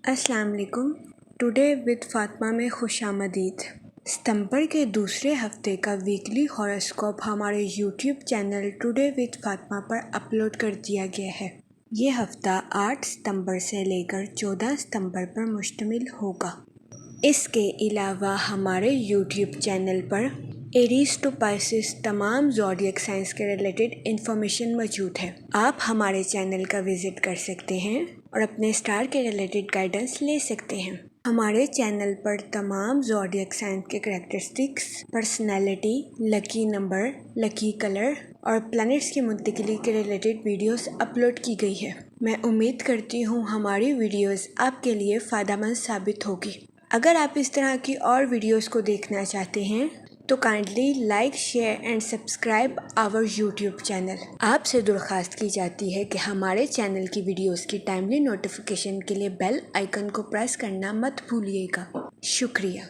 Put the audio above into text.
السلام علیکم۔ Today with Fatima میں خوش آمدید۔ ستمبر کے دوسرے ہفتے کا ویکلی ہاروسکوپ ہمارے YouTube channel today with Fatima per upload کر دیا گیا ہے۔ یہ ہفتہ 8 ستمبر سے لے کر 14 ستمبر پر مشتمل ہوگا۔ اس کے علاوہ ہمارے یوٹیوب چینل پر ایریز ٹو پائسس تمام زوڈیک سائنس کے ریلیٹڈ انفارمیشن موجود ہے۔ آپ ہمارے چینل کا وزٹ کر سکتے ہیں اور اپنے اسٹار کے ریلیٹڈ گائیڈنس لے سکتے ہیں۔ ہمارے چینل پر تمام زوڈیک سائنس کے کریکٹرسٹکس، پرسنالٹی، لکی نمبر، لکی کلر اور پلانٹس کی منتقلی کے ریلیٹڈ ویڈیوز اپلوڈ کی گئی ہے۔ میں امید کرتی ہوں ہماری ویڈیوز آپ کے لیے فائدہ مند ثابت ہوگی۔ اگر آپ اس طرح کی اور ویڈیوز کو دیکھنا چاہتے ہیں تو kindly like, share and subscribe our YouTube channel. آپ سے درخواست کی جاتی ہے کہ ہمارے چینل کی ویڈیوز کی ٹائملی نوٹیفیکیشن کے لیے بیل آئیکن کو پریس کرنا مت بھولیے گا۔ شکریہ۔